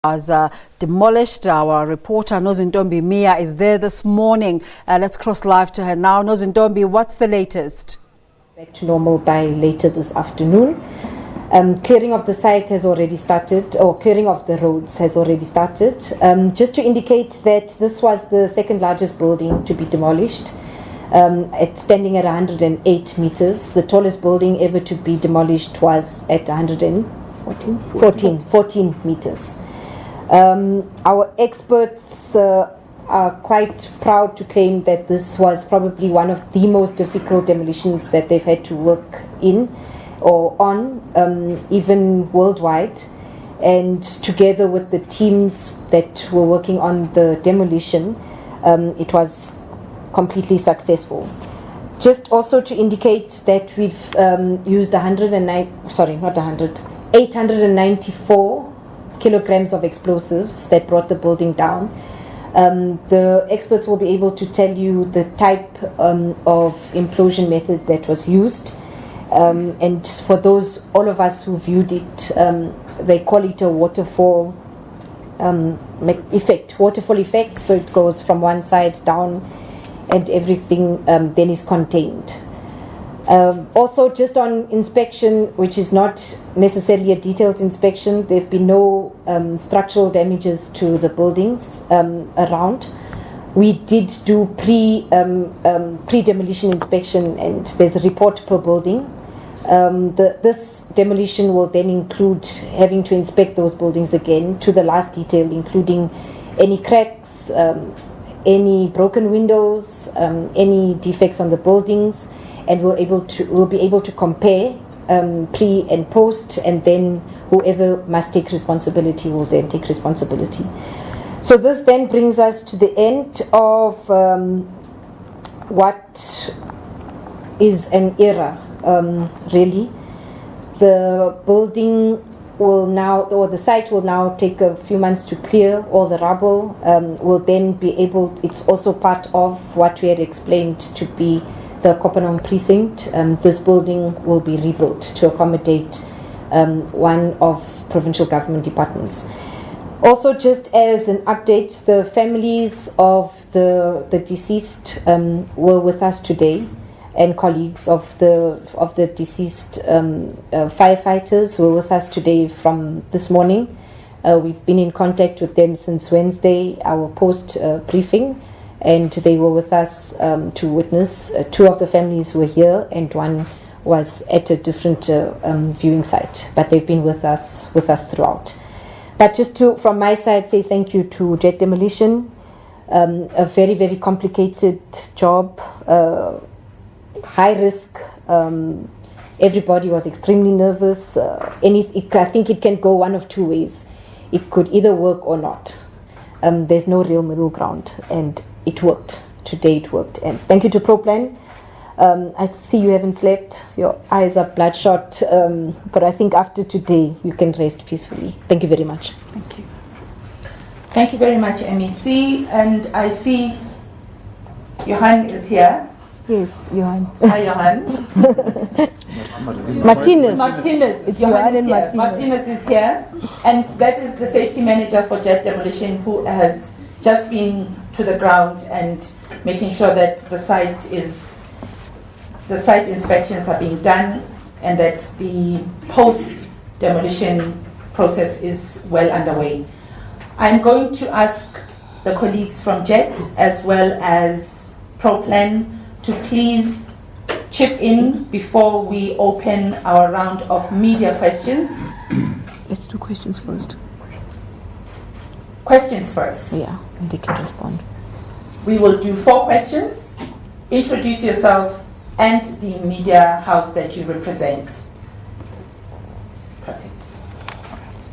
was demolished. Our reporter Nozintombi Mia is there this morning. Let's cross live to her now. Nozintombi, what's the latest? Back to normal by later this afternoon. Clearing of the site has already started, or clearing of the roads has already started. Just to indicate that this was the second largest building to be demolished. It's standing at 108 meters. The tallest building ever to be demolished was at 114 meters. Our experts are quite proud to claim that this was probably one of the most difficult demolitions that they've had to work in or on, even worldwide. And together with the teams that were working on the demolition, it was completely successful. Just also to indicate that we've used 894 kilograms of explosives that brought the building down. The experts will be able to tell you the type of implosion method that was used. And for those, all of us who viewed it, they call it a waterfall effect. So it goes from one side down and everything then is contained. Also, just on inspection, which is not necessarily a detailed inspection, there have been no structural damages to the buildings around. We did do pre-demolition inspection, and there's a report per building. This demolition will then include having to inspect those buildings again to the last detail, including any cracks, any broken windows, any defects on the buildings. And we'll be able to compare pre and post, and then whoever must take responsibility will then take responsibility. So this then brings us to the end of what is an era, really. The building will now, or the site will now take a few months to clear all the rubble. Will then be able, it's also part of what we had explained to be the Kopanong precinct. This building will be rebuilt to accommodate one of provincial government departments. Also, just as an update, the families of the deceased were with us today, and colleagues of the deceased firefighters were with us today from this morning. We've been in contact with them since Wednesday, our post briefing. And they were with us to witness. Two of the families were here, and one was at a different viewing site. But they've been with us throughout. But just to, from my side, say thank you to Jet Demolition. A very, very complicated job, high risk. Everybody was extremely nervous. I think it can go one of two ways. It could either work or not. There's no real middle ground, and it worked. Today it worked. And thank you to ProPlan. I see you haven't slept. Your eyes are bloodshot. But I think after today, you can rest peacefully. Thank you very much. Thank you. Thank you very much, MEC. And I see Johan is here. Yes, Johan. Hi, Johan. Martinez. It's Johan is here. Martinez is here. And that is the safety manager for Jet Demolition, who has just been to the ground and making sure that the site inspections are being done and that the post-demolition process is well underway. I'm going to ask the colleagues from Jet as well as ProPlan to please chip in before we open our round of media questions. Let's do questions first. Questions first. Yeah, and they can respond. We will do 4 questions. Introduce yourself and the media house that you represent. Perfect. All right.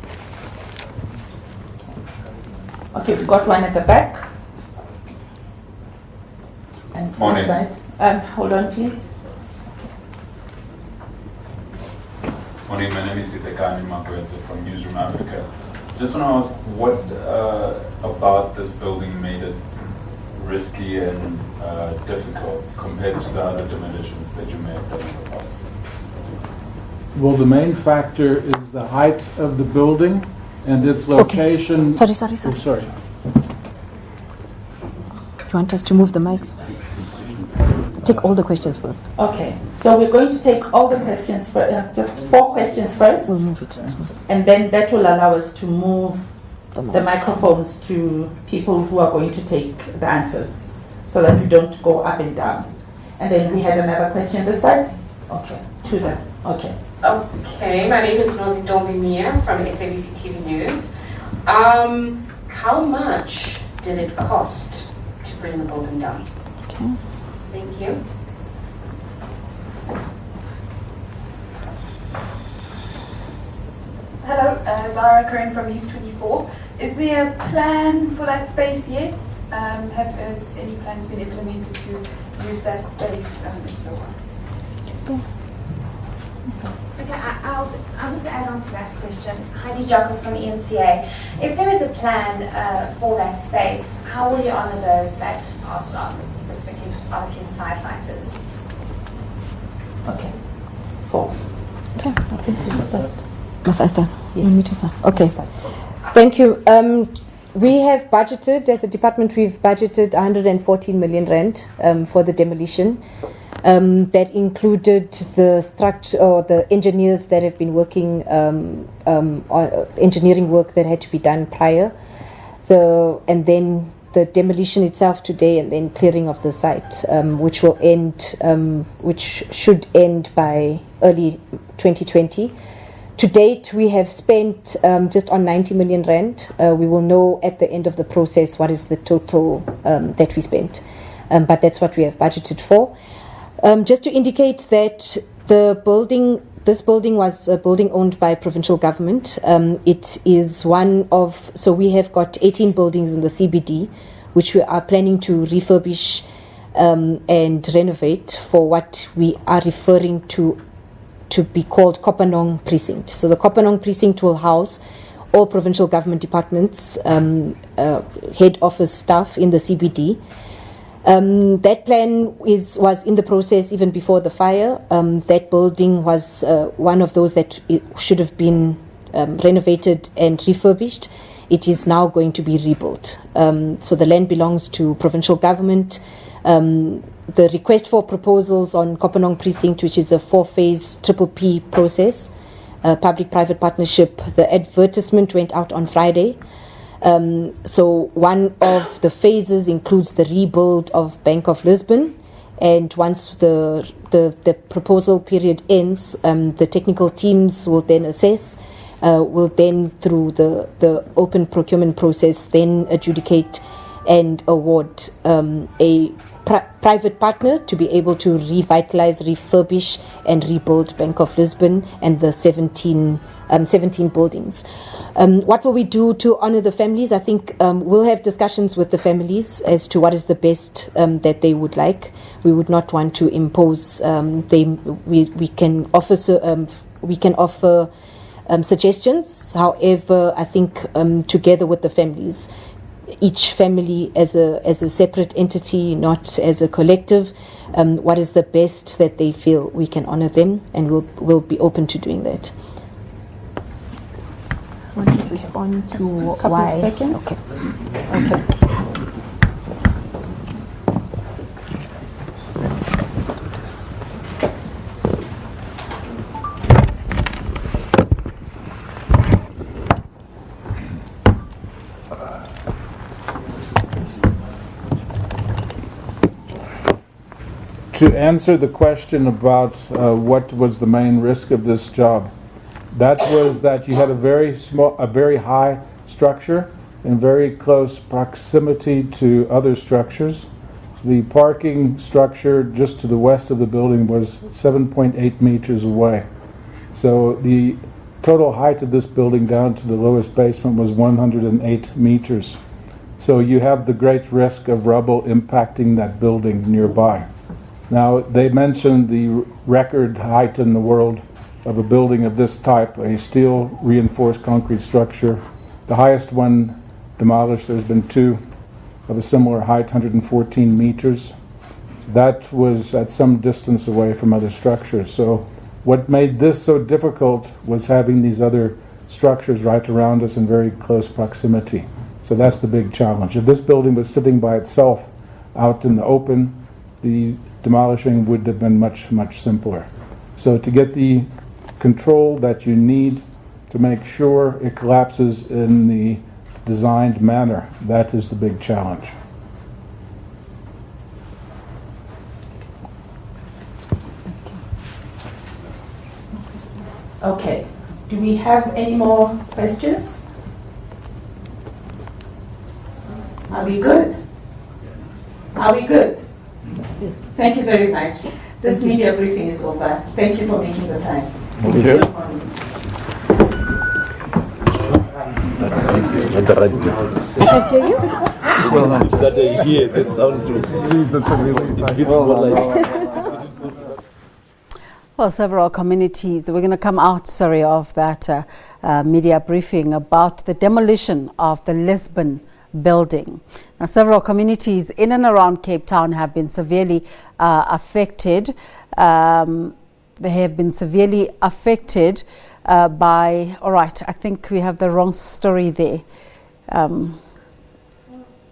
Okay, we've got one at the back. And Morning. this side. Hold on, please. Morning, my name is Itekani Makwetsa from Newsroom Africa. Just want to ask, what about this building made it risky and difficult compared to the other demolitions that you may have done in the past? Well, the main factor is the height of the building. and its location... Sorry. Oh, sorry. Do you want us to move the mics? Take all the questions first. Okay, so we're going to take all the questions, just 4 questions first. We'll move it. Let's move it. And then that will allow us to move the microphones to people who are going to take the answers, so that we don't go up and down. And then we had another question this side. Okay, to them. Okay. Okay, my name is Nozintombi Mia from SABC TV News. How much did it cost to bring the building down? Okay. Thank you. Hello, Zara Curran from News 24. Is there a plan for that space yet? Has any plans been implemented to use that space and so on? Okay, I'll just add on to that question. Heidi Jockels from ENCA. If there is a plan for that space, how will you honour those that passed on, specifically, obviously, the firefighters? Okay. 4. Okay, I think we'll start. Must I start? Yes. You need to start. Okay. Thank you. We have budgeted, as a department, we've budgeted 114 million rand for the demolition. That included the structure or the engineers that have been working on engineering work that had to be done prior, and then the demolition itself today, and then clearing of the site, which should end by early 2020. To date, we have spent just on 90 million rand. We will know at the end of the process what is the total that we spent, but that's what we have budgeted for. Just to indicate that this building was a building owned by provincial government. It is so we have got 18 buildings in the CBD, which we are planning to refurbish and renovate for what we are referring to be called Kopanong Precinct. So the Kopanong Precinct will house all provincial government departments, head office staff in the CBD. That plan was in the process even before the fire. That building was one of those that should have been renovated and refurbished. It is now going to be rebuilt. So the land belongs to provincial government. The request for proposals on Kopanong Precinct, which is a 4-phase PPP process, public-private partnership, the advertisement went out on Friday. So one of the phases includes the rebuild of Bank of Lisbon, and once the proposal period ends, the technical teams will then assess, will then through the open procurement process then adjudicate and award a private partner to be able to revitalize, refurbish and rebuild Bank of Lisbon and the 17 buildings. What will we do to honor the families? I think we'll have discussions with the families as to what is the best that they would like. We would not want to impose. We can offer suggestions. However, I think together with the families, each family as a separate entity, not as a collective, what is the best that they feel we can honor them, and we'll be open to doing that. Want to respond to Just a couple why? of seconds. Okay. To answer the question about what was the main risk of this job, that was that you had a very high structure in very close proximity to other structures. The parking structure just to the west of the building was 7.8 meters away. So the total height of this building down to the lowest basement was 108 meters. So you have the great risk of rubble impacting that building nearby. Now, they mentioned the record height in the world of a building of this type, a steel reinforced concrete structure. The highest one demolished, there's been 2 of a similar height, 114 meters. That was at some distance away from other structures. So what made this so difficult was having these other structures right around us in very close proximity. So that's the big challenge. If this building was sitting by itself out in the open, the demolishing would have been much, much simpler. So to get the control that you need to make sure it collapses in the designed manner, that is the big challenge. Okay. Do we have any more questions? Are we good? Are we good? Thank you very much. This media briefing is over. Thank you for making the time. Thank you. Good morning. Well done. That I hear the sound too. Jeez, that's a really Well, several communities, we're going to come out, of that media briefing about the demolition of the Lisbon building. Now, several communities in and around Cape Town have been severely affected. They have been severely affected by, all right, I think we have the wrong story there. I'm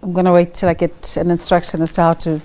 going to wait till I get an instruction as to how to